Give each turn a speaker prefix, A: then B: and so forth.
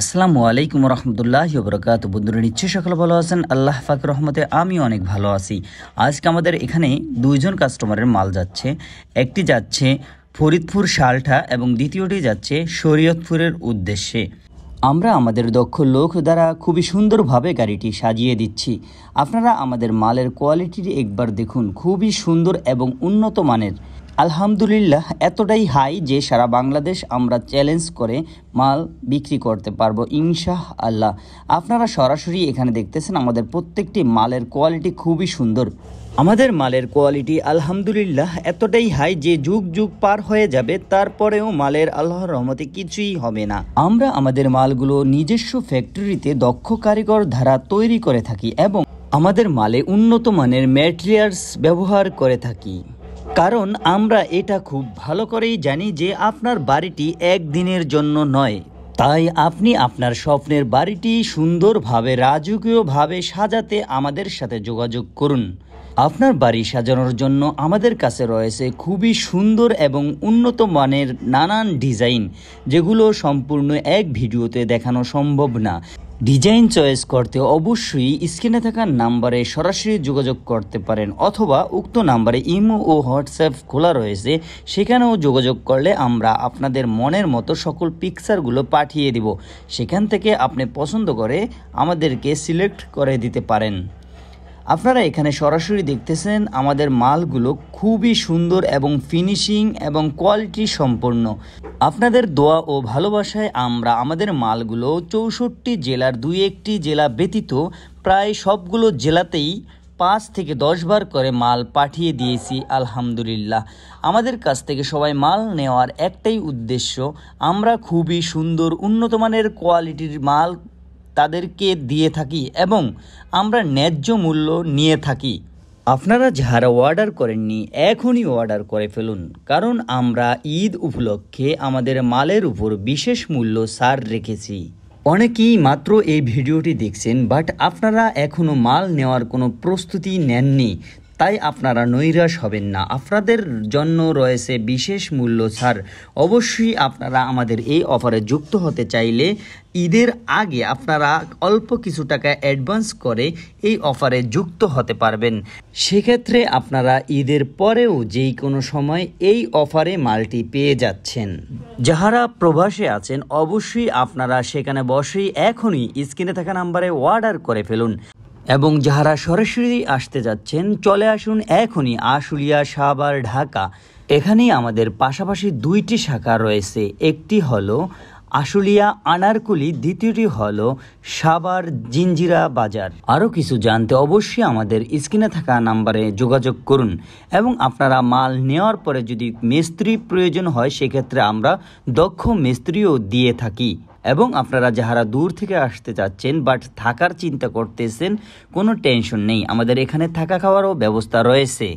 A: আসসালামু আলাইকুম রহমতুল্লাহি ওয়া বারাকাতুহু। বন্ধুরা নিশ্চয়ই সকলে ভালো আছেন, আল্লাহ পাকের রহমতে আমি অনেক ভালো আছি। আজকে আমাদের এখানে দুইজন কাস্টমারের মাল যাচ্ছে। একটি যাচ্ছে ফরিদপুর শালটা এবং দ্বিতীয়টি যাচ্ছে শরীয়তপুরের উদ্দেশ্যে। আমরা আমাদের দক্ষ লোক দ্বারা খুবই সুন্দরভাবে গাড়িটি সাজিয়ে দিচ্ছি। আপনারা আমাদের মালের কোয়ালিটি একবার দেখুন, খুবই সুন্দর এবং উন্নত মানের। আলহামদুলিল্লাহ এতটাই হাই যে সারা বাংলাদেশ আমরা চ্যালেঞ্জ করে মাল বিক্রি করতে পারবো ইনশাআল্লাহ। আপনারা সরাসরি এখানে দেখতেছেন আমাদের প্রত্যেকটি মালের কোয়ালিটি খুবই সুন্দর। আমাদের মালের কোয়ালিটি আলহামদুলিল্লাহ এতটাই হাই যে যুগ যুগ পার হয়ে যাবে, তারপরেও মালের আল্লাহর রহমতে কিছুই হবে না। আমরা আমাদের মালগুলো নিজস্ব ফ্যাক্টরিতে দক্ষ কারিগর দ্বারা তৈরি করে থাকি এবং আমাদের মালে উন্নত মানের ম্যাটেরিয়ালস ব্যবহার করে থাকি, কারণ আমরা এটা খুব ভালো করেই জানি যে আপনার বাড়িটি একদিনের জন্য নয়। তাই আপনি আপনার স্বপ্নের বাড়িটি সুন্দরভাবে রাজকীয়ভাবে সাজাতে আমাদের সাথে যোগাযোগ করুন। আপনার বাড়ি সাজানোর জন্য আমাদের কাছে রয়েছে খুবই সুন্দর এবং উন্নত মানের নানান ডিজাইন, যেগুলো সম্পূর্ণ এক ভিডিওতে দেখানো সম্ভব না। ডিজাইন চয়েস করতে অবশ্যই স্ক্রিনে থাকা নাম্বারে সরাসরি যোগাযোগ করতে পারেন, অথবা উক্ত নাম্বারে ইমো ও হোয়াটসঅ্যাপ খোলা রয়েছে, সেখানেও যোগাযোগ করলে আমরা আপনাদের মনের মতো সকল পিকচারগুলো পাঠিয়ে দিব। সেখান থেকে আপনি পছন্দ করে আমাদেরকে সিলেক্ট করে দিতে পারেন। আপনারা এখানে সরাসরি দেখতেছেন আমাদের মালগুলো খুবই সুন্দর এবং ফিনিশিং এবং কোয়ালিটি সম্পন্ন। আপনাদের দোয়া ও ভালোবাসায় আমরা আমাদের মালগুলো 64 জেলার 2-1টি জেলা ব্যতীত প্রায় সবগুলো জেলাতেই 5 থেকে 10 বার করে মাল পাঠিয়ে দিয়েছি আলহামদুলিল্লাহ। আমাদের কাছ থেকে সবাই মাল নেওয়ার একটাই উদ্দেশ্য, আমরা খুবই সুন্দর উন্নত মানের কোয়ালিটির মাল তাদেরকে দিয়ে থাকি এবং আমরা ন্যায্য মূল্য নিয়ে থাকি। আপনারা যারা অর্ডার করেননি এখনই অর্ডার করে ফেলুন, কারণ আমরা ঈদ উপলক্ষে আমাদের মালের উপর বিশেষ মূল্য ছাড় রেখেছি। অনেকেই মাত্র এই ভিডিওটি দেখছেন, বাট আপনারা এখনও মাল নেওয়ার কোনো প্রস্তুতি নেননি, তাই আপনারা নৈরাশ হবেন না। আপনাদের জন্য রয়েছে বিশেষ মূল্য ছাড়। অবশ্যই আপনারা আমাদের এই অফারে যুক্ত হতে চাইলে ঈদের আগে আপনারা অল্প কিছু টাকা অ্যাডভান্স করে এই অফারে যুক্ত হতে পারবেন। সেক্ষেত্রে আপনারা ঈদের পরেও যেই কোনো সময় এই অফারে মালটি পেয়ে যাচ্ছেন। যারা প্রবাসে আছেন অবশ্যই আপনারা সেখানে বসেই এখনই স্ক্রিনে থাকা নাম্বারে অর্ডার করে ফেলুন, এবং যারা সরাসরি আসতে যাচ্ছেন চলে আসুন এখনই আশুলিয়া, সাভার, ঢাকা। এখানেই আমাদের পাশাপাশি 2টি শাখা রয়েছে, একটি হলো আশুলিয়া আনারকুলি, দ্বিতীয়টি হলো সাভার জিঞ্জিরা বাজার। আরও কিছু জানতে অবশ্যই আমাদের স্ক্রিনে থাকা নাম্বারে যোগাযোগ করুন, এবং আপনারা মাল নেওয়ার পরে যদি মিস্ত্রি প্রয়োজন হয় সেক্ষেত্রে আমরা দক্ষ মিস্ত্রিও দিয়ে থাকি। এবং আপনারা যারা দূর থেকে আসতে চাচ্ছেন বাট থাকার চিন্তা করতেছেন, কোনো টেনশন নেই, আমাদের এখানে থাকা খাওয়ারও ব্যবস্থা রয়েছে।